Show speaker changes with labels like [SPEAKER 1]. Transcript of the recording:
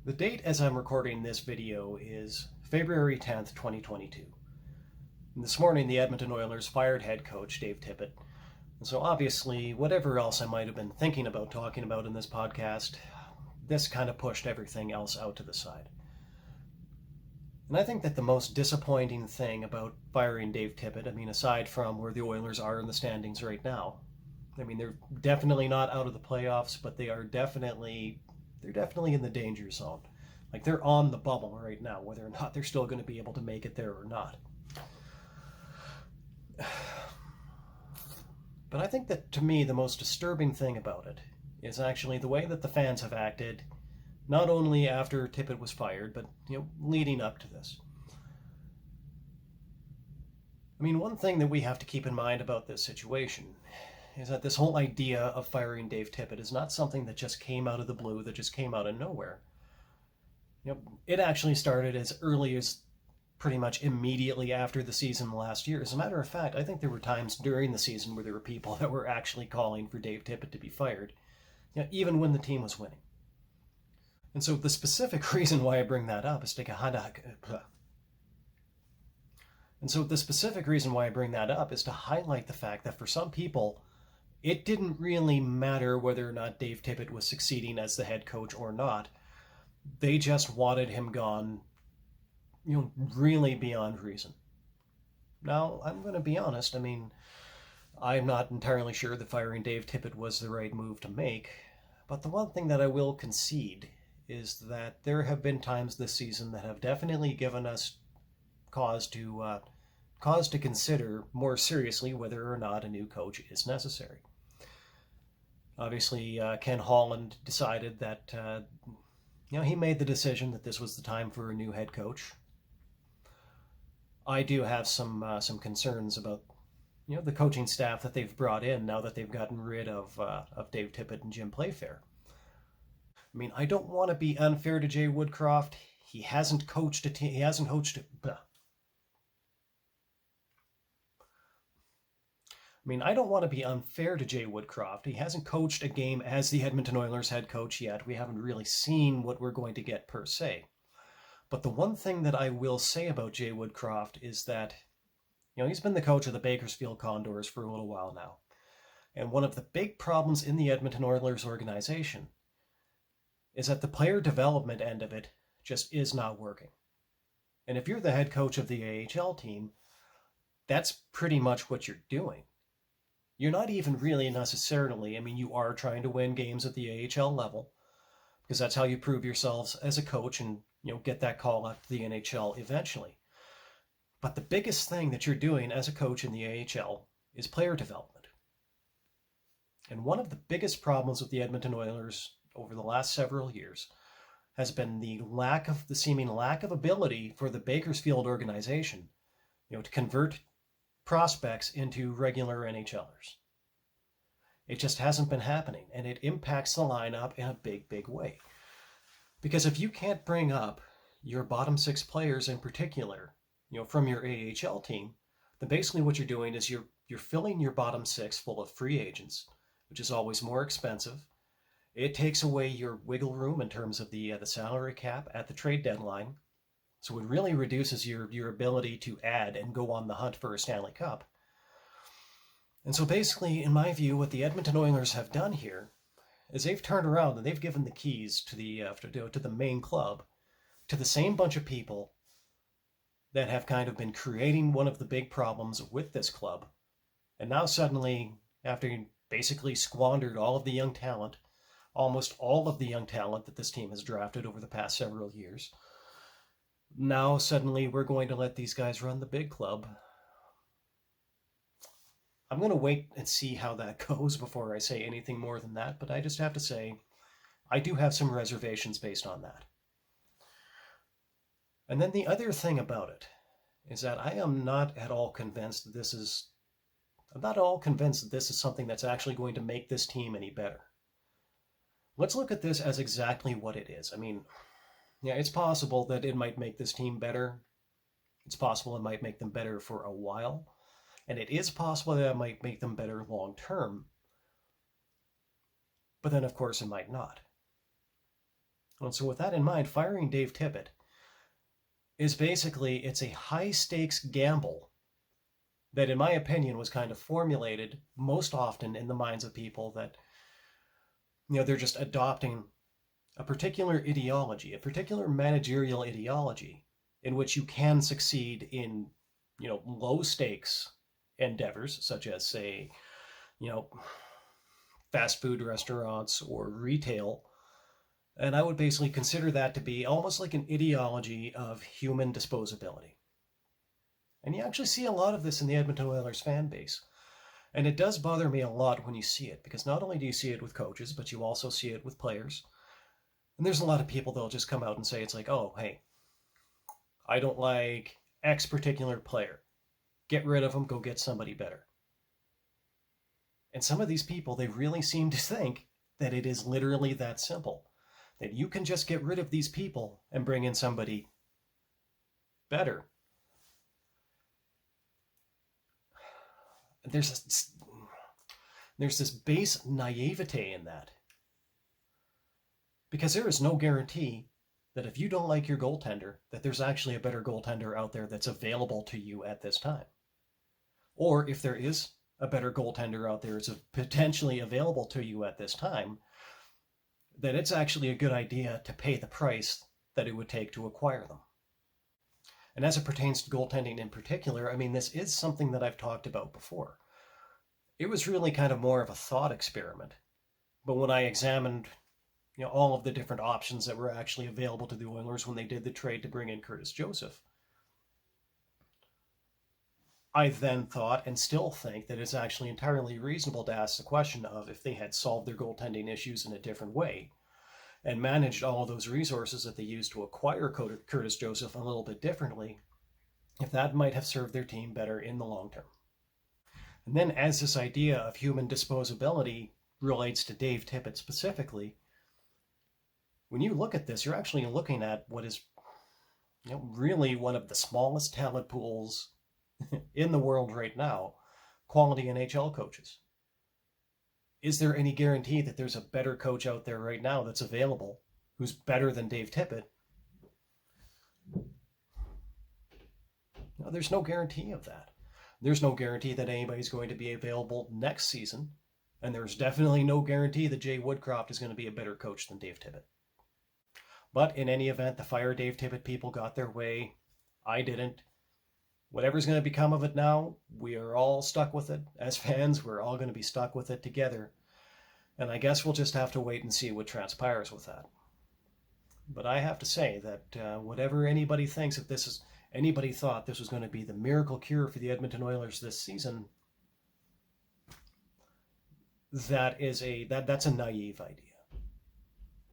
[SPEAKER 1] The date as I'm recording this video is February 10th, 2022. And this morning, the Edmonton Oilers fired head coach Dave Tippett. And so obviously, whatever else I might have been thinking about talking about in this podcast, this kind of pushed everything else out to the side. And I think that the most disappointing thing about firing Dave Tippett, aside from where the Oilers are in the standings right now, they're definitely not out of the playoffs, but they're definitely in the danger zone. Like, they're on the bubble right now, whether or not they're still going to be able to make it there or not. But I think that, to me, the most disturbing thing about it is actually the way that the fans have acted, not only after Tippett was fired, but leading up to this. One thing that we have to keep in mind about this situation is that this whole idea of firing Dave Tippett is not something that just came out of the blue, that just came out of nowhere. It actually started as early as pretty much immediately after the season last year. As a matter of fact, I think there were times during the season where there were people that were actually calling for Dave Tippett to be fired, even when the team was winning. And so the specific reason why I bring that up is to highlight the fact that for some people, it didn't really matter whether or not Dave Tippett was succeeding as the head coach or not. They just wanted him gone, really beyond reason. Now, I'm going to be honest. I'm not entirely sure that firing Dave Tippett was the right move to make. But the one thing that I will concede is that there have been times this season that have definitely given us cause to consider more seriously whether or not a new coach is necessary. Obviously, Ken Holland decided that, he made the decision that this was the time for a new head coach. I do have some concerns about, the coaching staff that they've brought in now that they've gotten rid of Dave Tippett and Jim Playfair. I don't want to be unfair to Jay Woodcroft. He hasn't coached a team. He hasn't coached. I don't want to be unfair to Jay Woodcroft. He hasn't coached a game as the Edmonton Oilers head coach yet. We haven't really seen what we're going to get per se. But the one thing that I will say about Jay Woodcroft is that, he's been the coach of the Bakersfield Condors for a little while now. And one of the big problems in the Edmonton Oilers organization is that the player development end of it just is not working. And if you're the head coach of the AHL team, that's pretty much what you're doing. You're not even really necessarily, you are trying to win games at the AHL level, because that's how you prove yourselves as a coach and, get that call up to the NHL eventually. But the biggest thing that you're doing as a coach in the AHL is player development. And one of the biggest problems with the Edmonton Oilers over the last several years has been the seeming lack of ability for the Bakersfield organization, to convert prospects into regular NHLers. It just hasn't been happening, and it impacts the lineup in a big, big way. Because if you can't bring up your bottom six players in particular, from your AHL team, then basically what you're doing is you're filling your bottom six full of free agents, which is always more expensive. It takes away your wiggle room in terms of the salary cap at the trade deadline. So it really reduces your ability to add and go on the hunt for a Stanley Cup. And so basically, in my view, what the Edmonton Oilers have done here is they've turned around and they've given the keys to the main club to the same bunch of people that have kind of been creating one of the big problems with this club. And now suddenly, after basically squandered all of the young talent, almost all of the young talent that this team has drafted over the past several years, now suddenly we're going to let these guys run the big club. I'm going to wait and see how that goes before I say anything more than that, but I just have to say, I do have some reservations based on that. And then the other thing about it is that I am not at all convinced that this is something that's actually going to make this team any better. Let's look at this as exactly what it is. It's possible that it might make this team better. It's possible it might make them better for a while. And it is possible that it might make them better long term. But then, of course, it might not. And so with that in mind, firing Dave Tippett is basically, it's a high-stakes gamble that, in my opinion, was kind of formulated most often in the minds of people that, they're just adopting a particular ideology, a particular managerial ideology in which you can succeed in, low-stakes endeavors, such as, say, fast food restaurants or retail. And I would basically consider that to be almost like an ideology of human disposability. And you actually see a lot of this in the Edmonton Oilers fan base. And it does bother me a lot when you see it, because not only do you see it with coaches, but you also see it with players. And there's a lot of people that'll just come out and say, it's like, oh, hey, I don't like X particular player. Get rid of him, go get somebody better. And some of these people, they really seem to think that it is literally that simple. That you can just get rid of these people and bring in somebody better. There's this base naivete in that. Because there is no guarantee that if you don't like your goaltender, that there's actually a better goaltender out there that's available to you at this time. Or if there is a better goaltender out there is potentially available to you at this time, that it's actually a good idea to pay the price that it would take to acquire them. And as it pertains to goaltending in particular, I mean, this is something that I've talked about before. It was really kind of more of a thought experiment. But when I examined, all of the different options that were actually available to the Oilers when they did the trade to bring in Curtis Joseph, I then thought and still think that it's actually entirely reasonable to ask the question of if they had solved their goaltending issues in a different way and managed all of those resources that they used to acquire Curtis Joseph a little bit differently, if that might have served their team better in the long term. And then as this idea of human disposability relates to Dave Tippett specifically, when you look at this, you're actually looking at what is really one of the smallest talent pools in the world right now, quality NHL coaches. Is there any guarantee that there's a better coach out there right now that's available who's better than Dave Tippett? No, there's no guarantee of that. There's no guarantee that anybody's going to be available next season, and there's definitely no guarantee that Jay Woodcroft is going to be a better coach than Dave Tippett. But in any event, the fire Dave Tippett people got their way. I didn't. Whatever's going to become of it now, we are all stuck with it. As fans, we're all going to be stuck with it together. And I guess we'll just have to wait and see what transpires with that. But I have to say that whatever anybody thinks, if anybody thought this was going to be the miracle cure for the Edmonton Oilers this season, that's a naive idea.